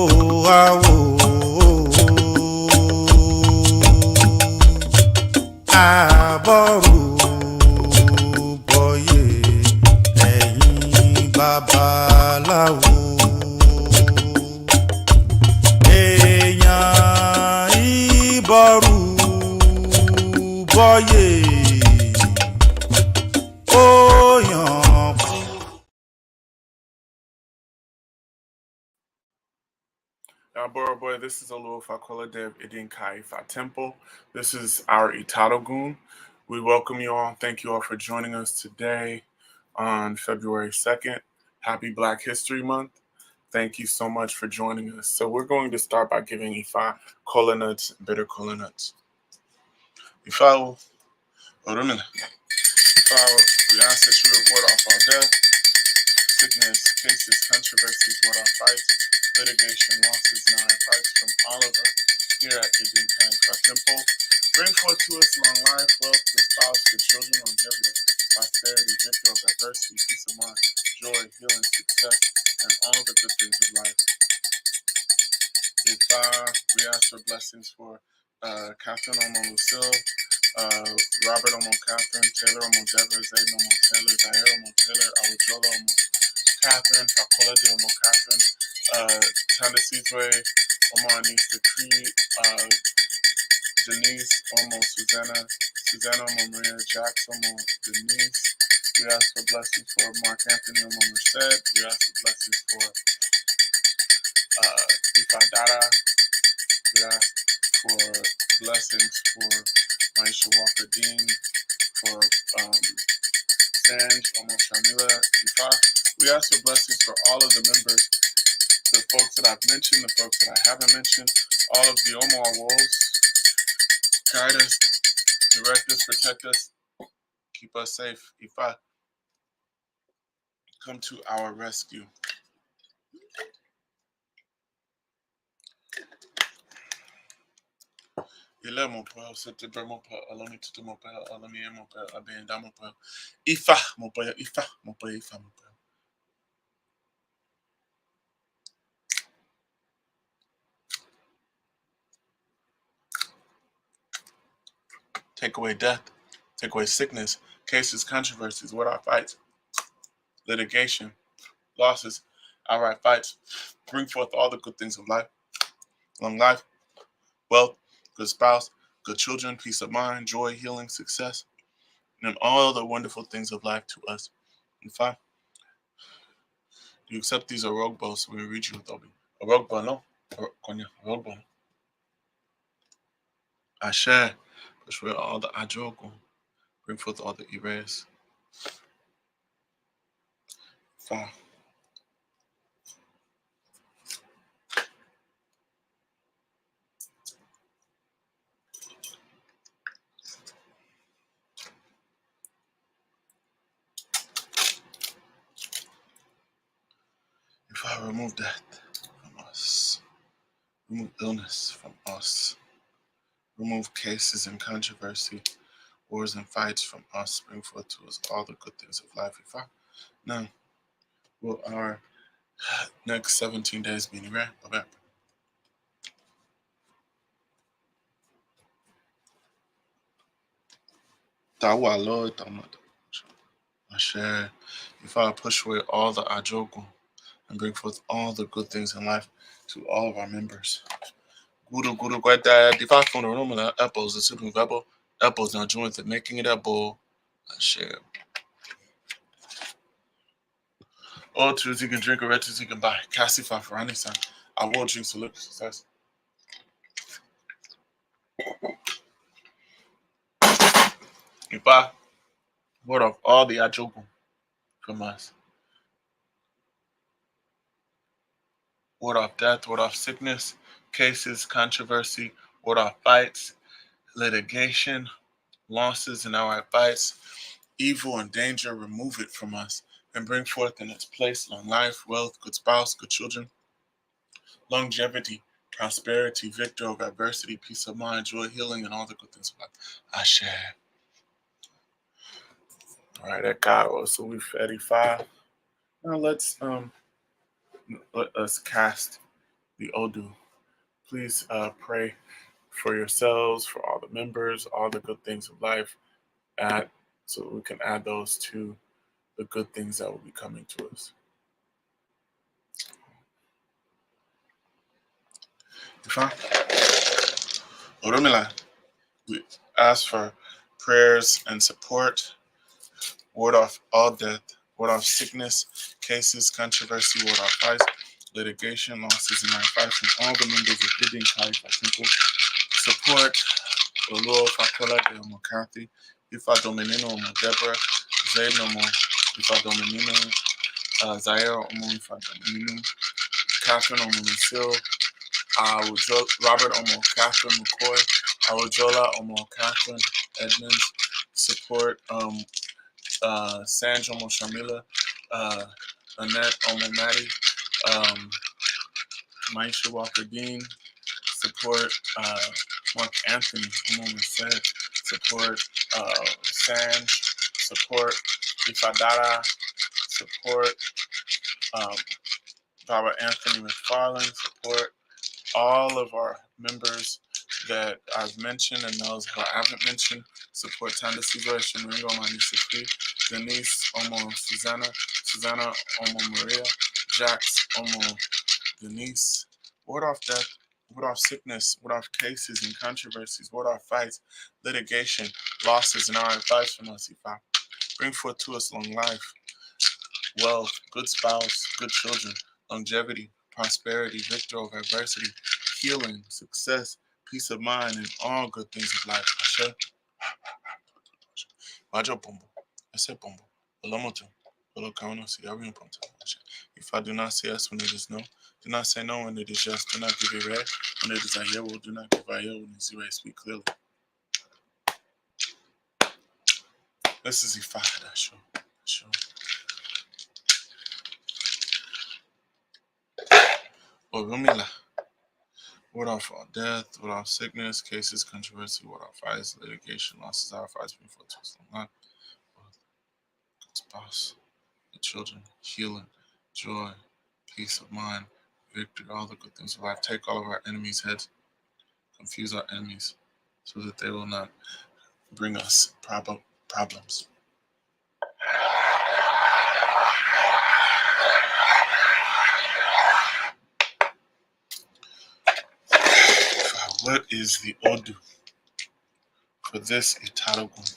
àwò àbọ̀rù bọ̀yé ẹ̀yin babaláwo. Èèyàn ìbọ̀rù bọ̀yé ó yàn. Boy, this is Olu Fakola Dev Idinkai Fa Temple. This is our Itadogun. We welcome you all. Thank you all for joining us today on February 2nd. Happy Black History Month. Thank you so much for joining us. So we're going to start by giving Ifa cola nuts, bitter cola nuts. Ifa, Orumina. Ifa, we ask that you report off our death, sickness, cases, controversies, what our fights, litigation, losses, and our fights from all of us here at the Dinkai Temple. Bring forth to us long life, wealth, good spouse, good children, longevity, prosperity, victory of adversity, peace of mind, joy, healing, success, and all the good things of life. We ask for blessings for Catherine Omo Lucille, Robert Omo Catherine, Taylor Omo Dever, Zayden Omo Taylor, Zaire Omo Taylor, Awajola Omo Catherine, Pakola de Omo Catherine, Tanda Sizwe, Omo Anissa Creed, Denise Omo Susanna Omo Maria Jax Omo Denise. We ask for blessings for Mark Anthony Omo Merced. We ask for blessings for Ifa Dara. We ask for blessings for Maisha Walker Dean, for Sanj Omo Shamila Ifa. We ask for blessings for all of the members, the folks that I've mentioned, the folks that I haven't mentioned, all of the Omar wolves. Guide us, direct us, protect us, keep us safe. Ifa, come to our rescue. Ifa, Ifa. Take away death, take away sickness, cases, controversies, what our fights, litigation, losses, outright fights. Bring forth all the good things of life, long life, wealth, good spouse, good children, peace of mind, joy, healing, success, and all the wonderful things of life to us. In fact, do you accept these Orogbos when we read you with Obi? Orogbo, no? Orogbo. I share, push away all the Ajogun, bring forth all the erase. Fine. If I remove death from us, remove illness from us, remove cases and controversy, wars and fights from us, bring forth to us all the good things of life. If I now, will our next 17 days be any rare? Okay. Tawa Lord, I share. If I push away all the Ajogun and bring forth all the good things in life to all of our members. Guru Gweta, if I found a room of apples, the super apple, apples now join the making it apple. I share. All truths you can drink, or red truths you can buy. Cassify for any son. I will drink to live success. If I word off all the Ajogun from us. Ward off death, ward off sickness, cases, controversy, ward off fights, litigation, losses in our fights, evil and danger, remove it from us and bring forth in its place long life, wealth, good spouse, good children, longevity, prosperity, victory over adversity, peace of mind, joy, healing, and all the good things of life. Ashe. All right, that Kairos. So we've 85. Now let us cast the Odu. Please pray for yourselves, for all the members, all the good things of life, so that we can add those to the good things that will be coming to us. We ask for prayers and support, ward off all death, ward off sickness, cases, controversy, ward off fights, litigation, losses, and our fights from all the members of Hidden Kaifa Temple. Support Olo Fakola de Omo Kathy, Ifa Dominino Omo Deborah, Zaid Omo Ifa Dominino, Zaire Omo Ifa Dominino, Catherine Omo Lucille, Robert Omo Catherine McCoy, Awojola Omo Catherine Edmonds. Support Sandra Omo Shamila, Annette Omo Maddie, Maisha Walker Dean. Support Mark Anthony Omo said. Support Sanj. Support Ifadara. Support Baba Anthony McFarland. Support all of our members that I've mentioned and those who I haven't mentioned. Support Tanda Sigura, Shamaringo, Mani Denise, Omo Susanna, Omo Maria, Jax, Omo Denise. Ward off death, ward off sickness, ward off cases and controversies, ward off fights, litigation, losses, and our advice from us, Ifa. Bring forth to us long life, wealth, good spouse, good children, longevity, prosperity, victory over adversity, healing, success, peace of mind, and all good things of life. Ashe. Wajo Pombo. Ese Pombo. Olomoto. Olokauno si Yarin Ponto. If I do not say yes when it is no, do not say no when it is yes, do not give a red. When it is a yellow, do not give a yellow when it is red. Speak clearly. This is Ifa. Sure. Orumila. Ward off all death, ward off sickness, cases, controversy, ward off fights, litigation, losses, our fights before too long. Good spouse, the children, healing, joy, peace of mind, victory, all the good things of life. Take all of our enemies' heads, confuse our enemies, so that they will not bring us problems. What is the Odu for this Itadogun?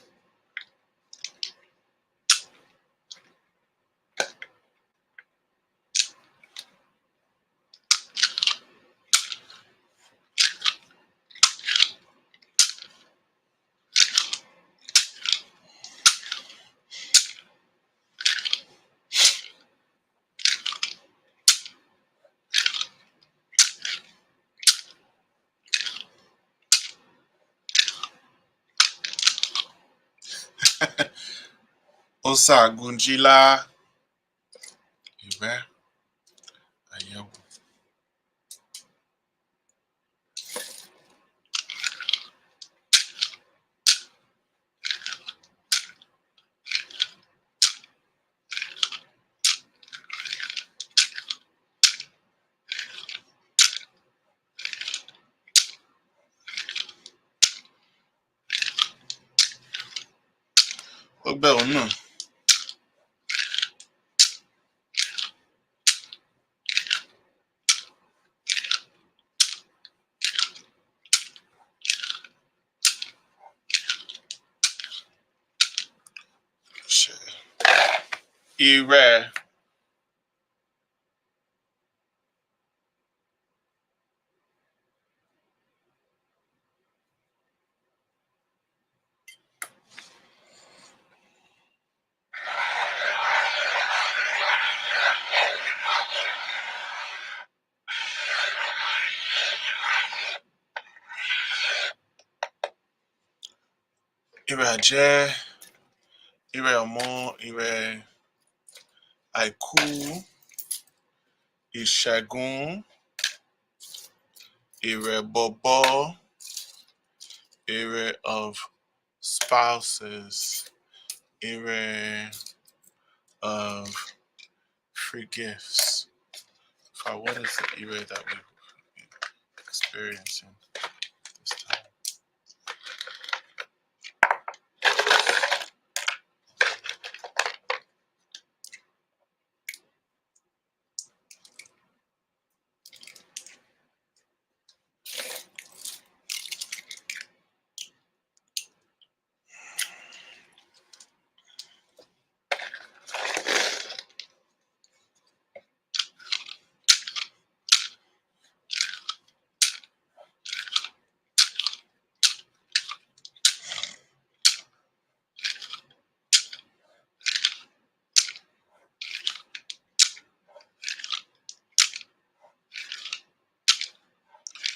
Osa Gunjila Ibe Ayewo. Ogbe Onu. Ire. Ire Aje. Ire Omo. Ire Àìkú. Ìṣẹ́gun. Ire Bobo. Ire of spouses. Ire of free gifts. What is the ire that we experiencing this time.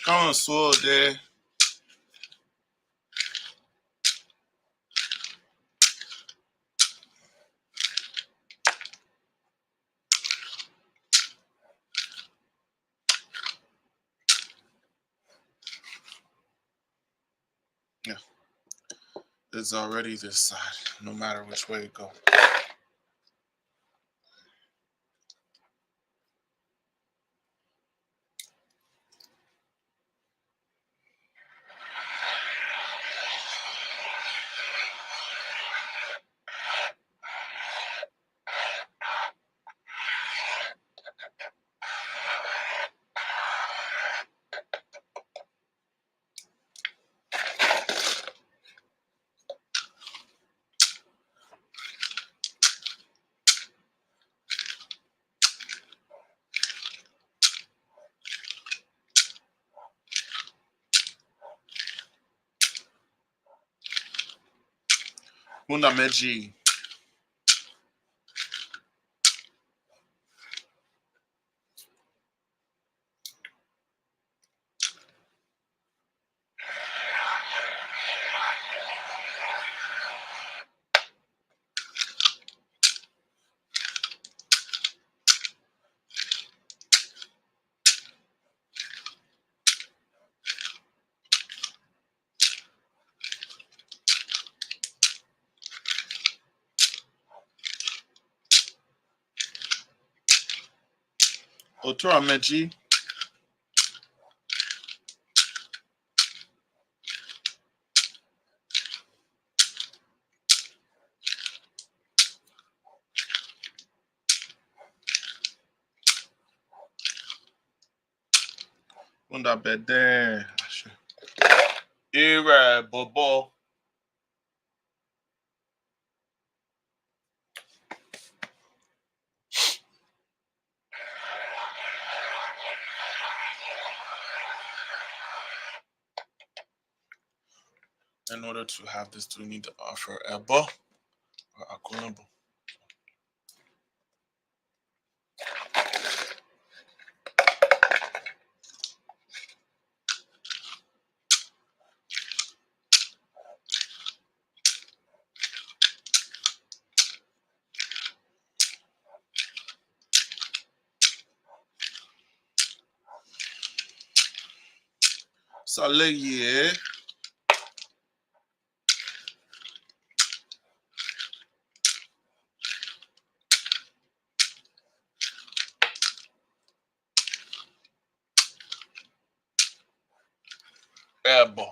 Come on, swore there. Yeah, it's already this side, no matter which way it go. Munda meji. Otura meji. Munda bede. Ire bobo. In order to have this, we need to offer ebo or akunabo. Saleye. Ebo.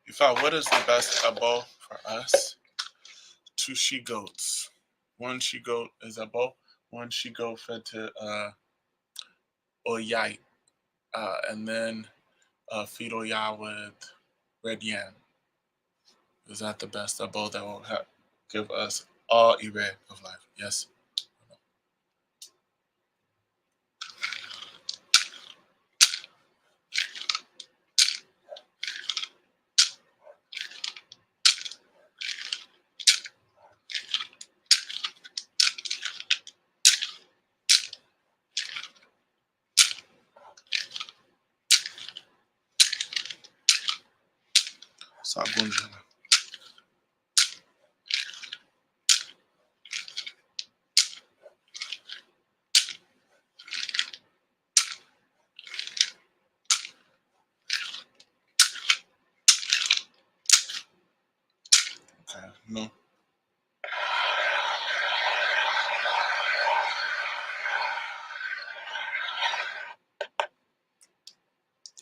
You found what is the best ebo for us? 2 she goats. 1 she goat is ebo. 1 she goat fed to oyai. And then feed oyai with red yam. Is that the best ebo that will give us all ire of life? Yes. Sagunja. No.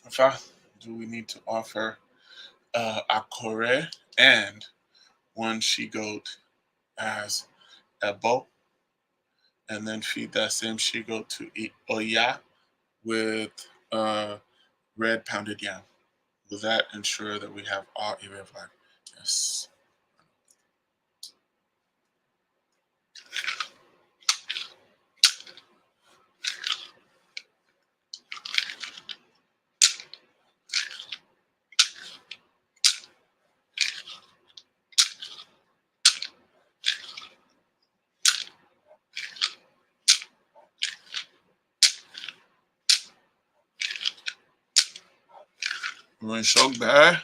Ifa, do we need to offer a kore and one she goat as a bowl, and then feed that same she goat to eat oya with red pounded yam? Will that ensure that we have all irregular? Yes. We're in shock there.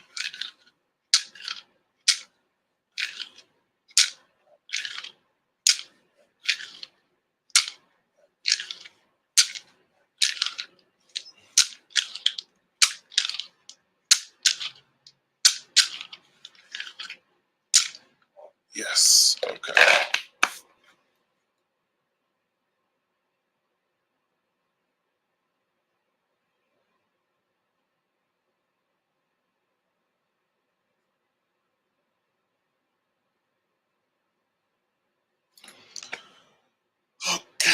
Yes. Okay. Okay.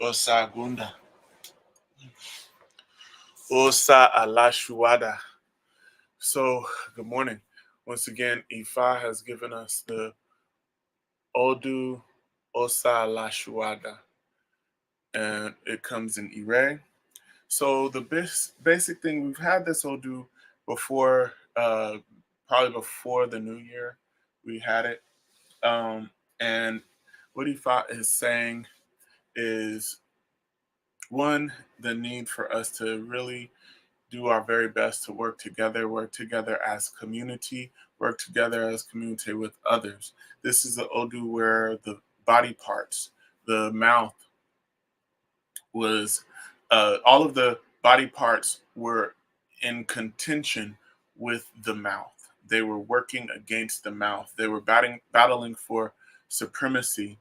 Osagunda. Osa Alashuada. So, good morning. Once again, Ifa has given us the Odu Osa Alashuada, and it comes in Ire. So, the basic thing, we've had this Odu before, probably before the new year, we had it. And what Ifa is saying is one, the need for us to really do our very best to work together as community, work together as community with others. This is the Odu where the body parts, the mouth was, all of the body parts were in contention with the mouth. They were working against the mouth. They were battling for supremacy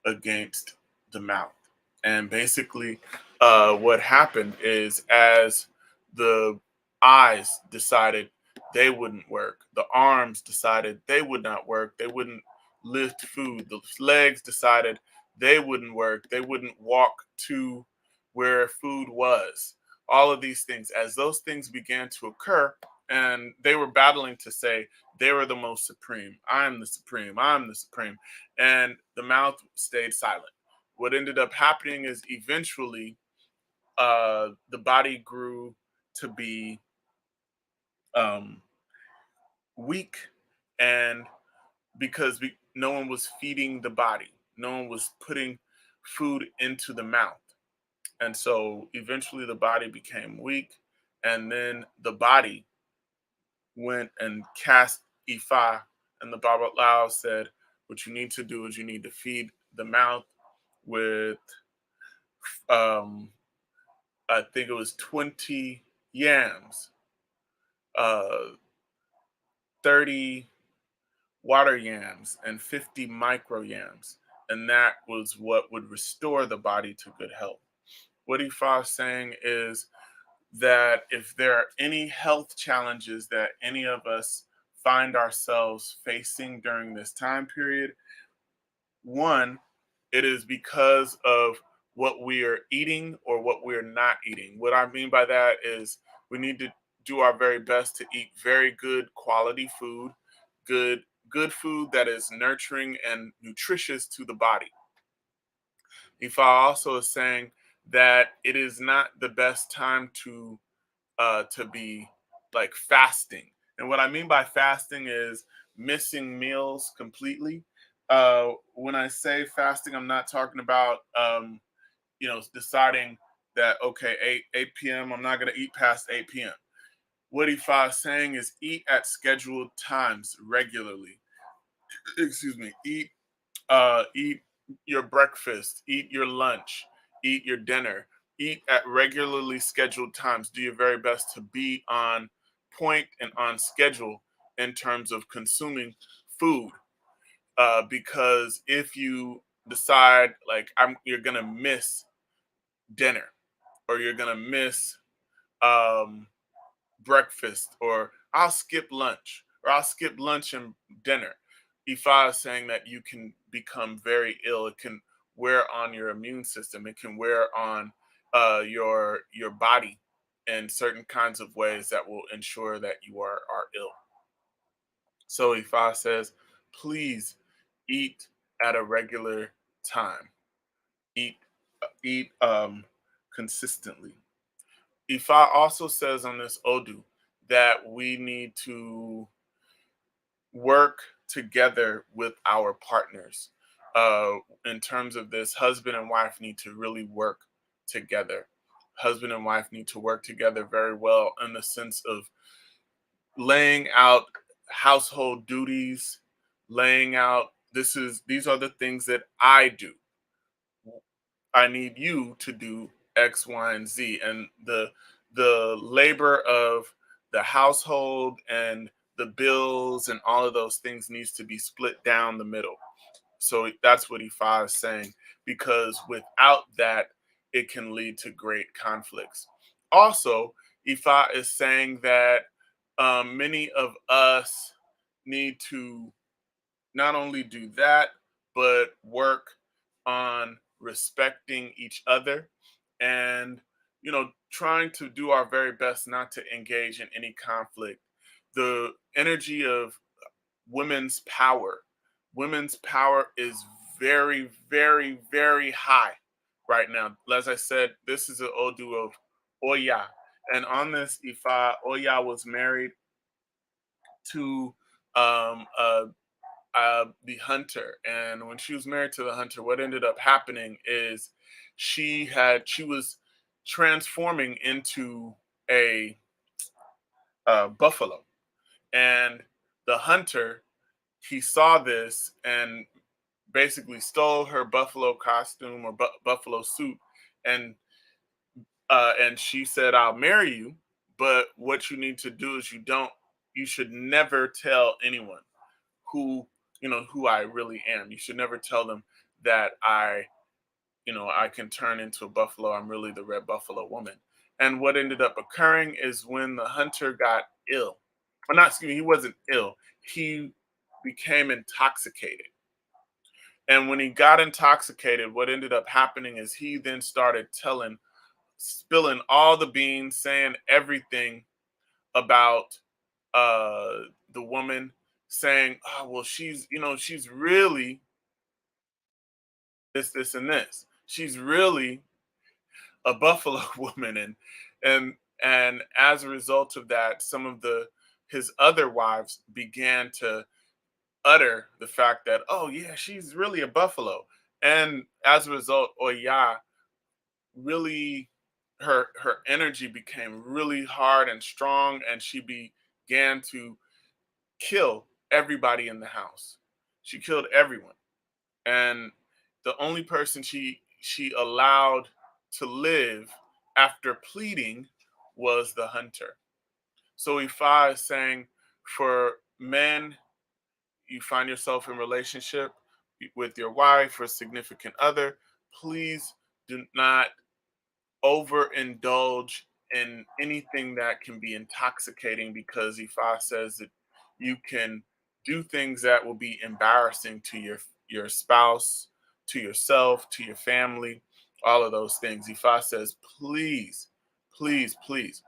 against the mouth. And basically, what happened is as the eyes decided they wouldn't work, the arms decided they would not work, they wouldn't lift food, the legs decided they wouldn't work, they wouldn't walk to where food was. All of these things, as those things began to occur, and they were battling to say they were the most supreme. I'm the supreme. I'm the supreme. And the mouth stayed silent. What ended up happening is eventually the body grew to be um, weak, and because no one was feeding the body, no one was putting food into the mouth. And so eventually the body became weak, and then the body went and cast Ifa, and the Baba Lao said, what you need to do is you need to feed the mouth with, um, I think it was 20 yams, uh, 30 water yams, and 50 micro yams. And that was what would restore the body to good health. What Ifa is saying is that if there are any health challenges that any of us find ourselves facing during this time period, one, it is because of what we are eating or what we're not eating. What I mean by that is we need to do our very best to eat very good quality food, good food that is nurturing and nutritious to the body. Ifa also is saying that it is not the best time to be like fasting. And what I mean by fasting is missing meals completely. When I say fasting, I'm not talking about deciding that okay, 8 p.m. I'm not gonna eat past 8 p.m. What Ifa is saying is eat at scheduled times regularly. Excuse me. Eat your breakfast, eat your lunch, eat your dinner, eat at regularly scheduled times. Do your very best to be on point and on schedule in terms of consuming food. Because if you decide like you're gonna miss dinner or you're gonna miss um, breakfast, or I'll skip lunch, or I'll skip lunch and dinner. Ifa is saying that you can become very ill. It can wear on your immune system. It can wear on your body in certain kinds of ways that will ensure that you are ill. So Ifa says, please eat at a regular time. Eat eat consistently. Ifa also says on this Odu that we need to work together with our partners. In terms of this, husband and wife need to really work together. Husband and wife need to work together very well in the sense of laying out household duties, laying out these are the things that I do. I need you to do X, Y, and Z. And the labor of the household and the bills and all of those things needs to be split down the middle. So that's what Ifa is saying, because without that, it can lead to great conflicts. Also, Ifa is saying that many of us need to not only do that, but work on respecting each other and, trying to do our very best not to engage in any conflict. The energy of women's power, women's power is very, very, very high right now. As I said, this is an Odu of Oya. And on this Ifa, Oya was married to a the hunter. And when she was married to the hunter, what ended up happening is she was transforming into a buffalo. And the hunter, he saw this and basically stole her buffalo costume or buffalo suit, and and she said, "I'll marry you, but what you need to do is you should never tell anyone who who I really am. You should never tell them that I can turn into a buffalo. I'm really the red buffalo woman." And what ended up occurring is when the hunter got ill, or not, excuse me, he wasn't ill. He became intoxicated. And when he got intoxicated, what ended up happening is he then started spilling all the beans, saying everything about the woman, saying, "Oh, well, she's really this, and this. She's really a Buffalo woman," and and as a result of that, some of the his other wives began to utter the fact that, "Oh yeah, she's really a buffalo," and as a result, Oya really her energy became really hard and strong, and she began to kill everybody in the house. She killed everyone, and the only person she allowed to live after pleading was the hunter. So Ifa is saying, for men, you find yourself in relationship with your wife or significant other, please do not overindulge in anything that can be intoxicating, because Ifa says that you can do things that will be embarrassing to your spouse, to yourself, to your family, all of those things. Ifa says, please, please, please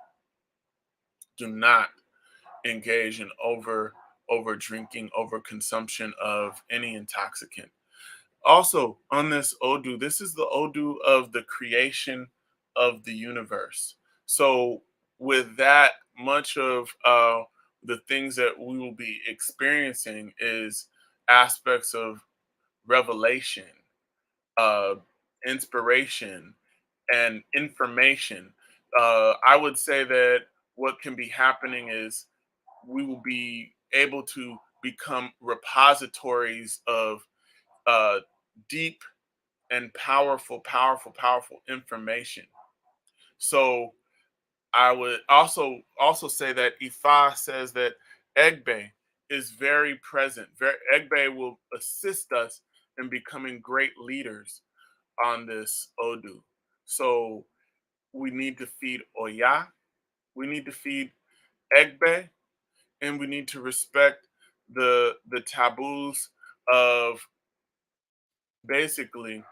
do not engage in over drinking, over consumption of any intoxicant. Also, on this Odu, this is the Odu of the creation of the universe. So, with that, much of the things that we will be experiencing is aspects of revelation, uh, inspiration, and information. I would say that what can be happening is we will be able to become repositories of uh, deep and powerful information. So I would also say that Ifa says that Egbe is very present. Egbe will assist us in becoming great leaders on this Odu. So we need to feed Oya, we need to feed Egbe, and we need to respect the taboos of basically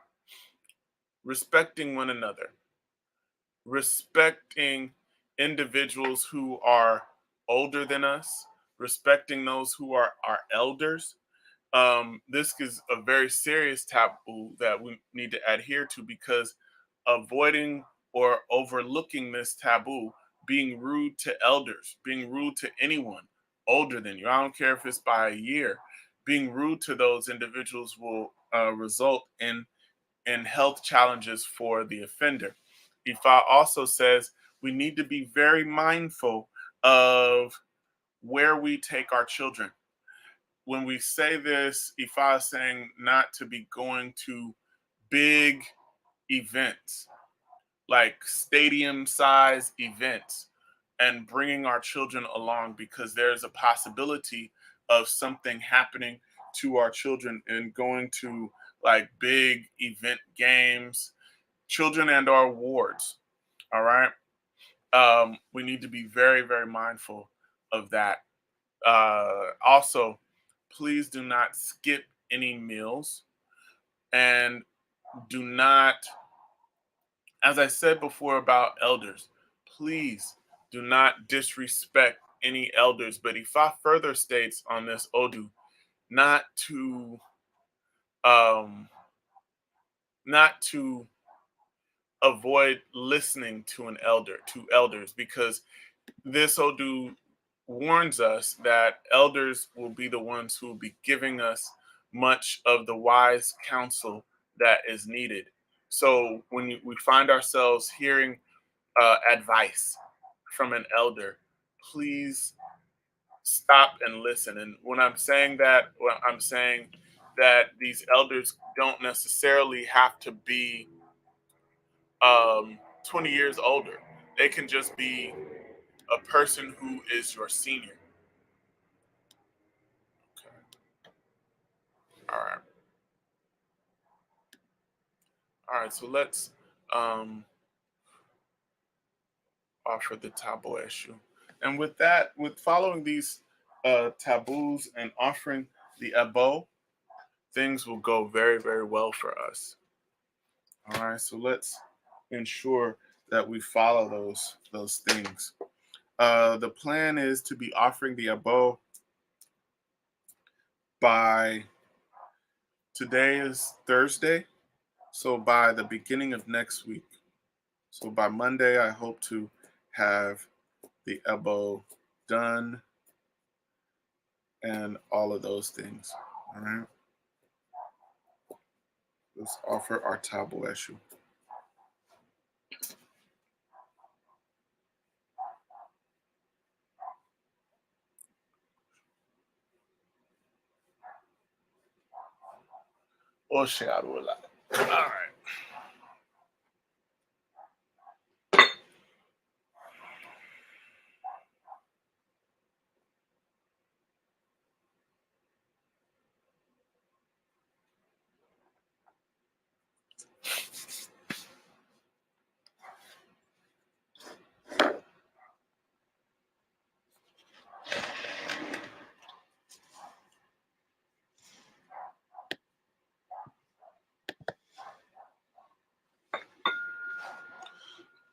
respecting one another, respecting individuals who are older than us, respecting those who are our elders. This is a very serious taboo that we need to adhere to, because avoiding or overlooking this taboo, being rude to elders, being rude to anyone older than you, I don't care if it's by a year, being rude to those individuals will result in health challenges for the offender. Ifa also says we need to be very mindful of where we take our children. When we say this, Ifa is saying not to be going to big events, like stadium size events, and bringing our children along, because there's a possibility of something happening to our children and going to like big event games, children and our wards. All right. We need to be very mindful of that. Also, please do not skip any meals, and do not, as I said before about elders, please do not disrespect any elders. But Ifa further states on this Odu not to um not to avoid listening to elders, because this Odu warns us that elders will be the ones who will be giving us much of the wise counsel that is needed. So when we find ourselves hearing advice from an elder, please stop and listen. And when I'm saying that, well, I'm saying that these elders don't necessarily have to be 20 years older. They can just be a person who is your senior. Okay. All right. All right. So let's um, offer the taboo issue. And with that, with following these taboos and offering the abo, things will go very well for us. All right. So let's ensure that we follow those things. The plan is to be offering the abo by, today is Thursday, so by the beginning of next week. So by Monday, I hope to have the ebo done and all of those things. All right. Let's offer our tabo issue. Oh, shit, I will. All right.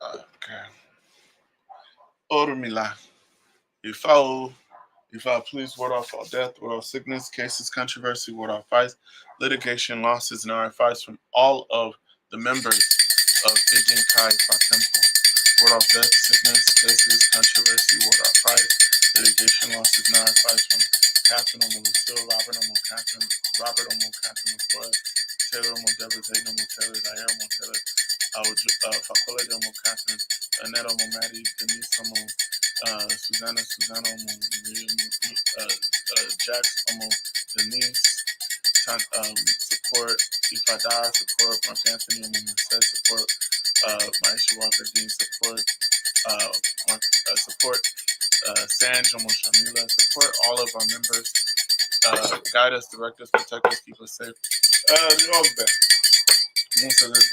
Okay. Order me lie. If I please ward off all death, ward off sickness, cases, controversy, ward off fights, litigation, losses, and our advice from all of the members of Ijin Kai Fa Temple. Ward off death, sickness, cases, controversy, ward off fights, litigation, losses, and our advice from Captain Omo Lucille, Robert Omo Captain McCoy, Taylor Omo Deborah, Zayden Omo Taylor, Zaire Omo Taylor, Fakola Domo Catherine, Annette Omo Maddie, Denise Omo, Susanna Omo, Jax Omo, Denise, support Ifada, support Mark Anthony Omo Merced, support Maisha Walker Dean, support support Sanj Omo Shamila, support all of our members, guide us, direct us, protect us, keep us safe. Muchas gracias,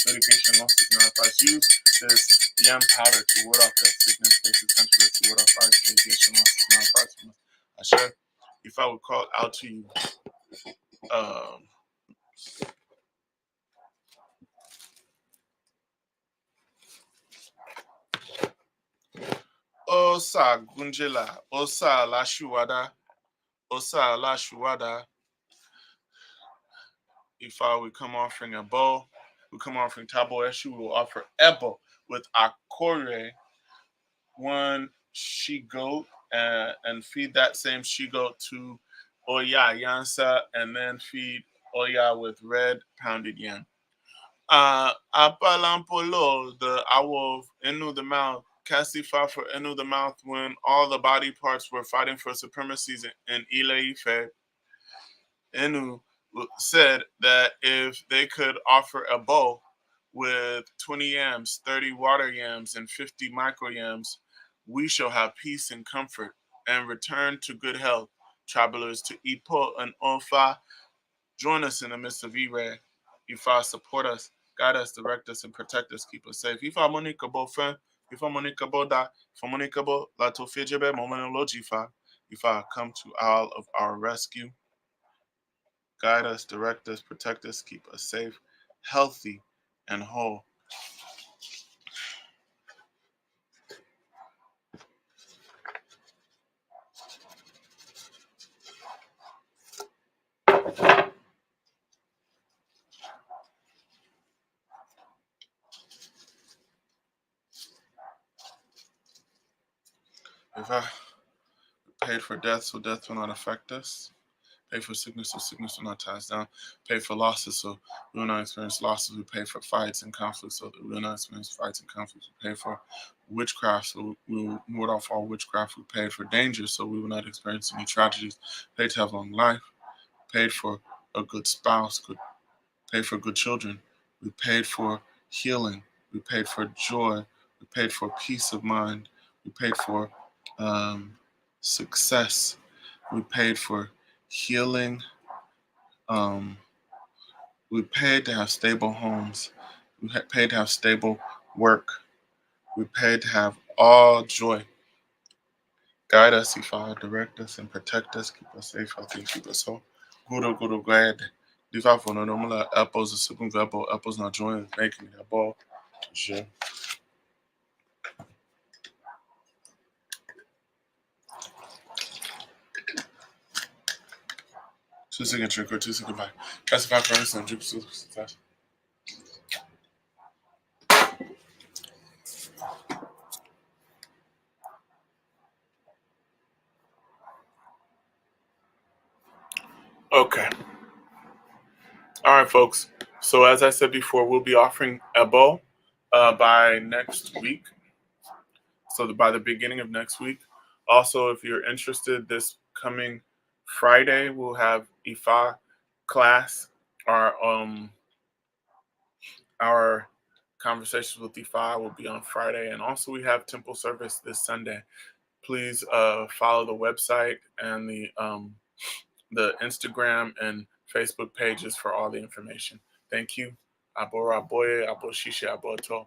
litigation losses, non-advice. Use this yam powder to ward off that sickness, cases, controversy, ward off fights, litigation losses, non-advice. I sure, if I would call out to you, Osa Gunjela, Osa Lashuwada, Osa Lashuwada. If I would come offering a bow, we come offering Tabo Eshu, we will offer Ebo with Akore, one she goat, and feed that same she goat to Oya Yansa, and then feed Oya with red pounded yam. Apalampolo, the owl of Enu the mouth, Casifa for Enu the mouth, when all the body parts were fighting for supremacies in Ile Ife, Enu said that if they could offer a bowl with 20 yams, 30 water yams, and 50 micro yams, we shall have peace and comfort and return to good health. Travelers to Ipo and Ofa, join us in the midst of Ire. Ifa, support us, guide us, direct us, and protect us, keep us safe. Ifa Monica Bofen, Ifa Monica Boda, Ifa Monica Bo, Lato Fijebe, Momenologifa. Ifa, come to all of our rescue. Guide us, direct us, protect us, keep us safe, healthy, and whole. If I paid for death, so death will not affect us. Pay for sickness, so sickness will not tie us down. Pay for losses, so we will not experience losses. We pay for fights and conflicts, so that we will not experience fights and conflicts. We pay for witchcraft, so we will ward off all witchcraft. We paid for danger, so we will not experience any tragedies. Paid to have long life. Paid for a good spouse. Paid for good children. We paid for healing. We paid for joy. We paid for peace of mind. We paid for success. We paid for healing. We paid to have stable homes. We paid to have stable work. We paid to have all joy. Guide us, Ifa, direct us, and protect us. Keep us safe, healthy, and keep us whole. Guru, glad. Diva for no normal apples, a super apple, apples not joining, making it a ball. Je. Two-second trick or two-second bye. That's 5 for instance, drip success. Okay. All right, folks. So as I said before, we'll be offering Ebo by next week. So by the beginning of next week. Also, if you're interested, this coming Friday we'll have Ifa class. Our conversations with Ifa will be on Friday, and also we have temple service this Sunday. Please follow the website and the Instagram and Facebook pages for all the information. Thank you. Abora boye, abo shisha, abo to.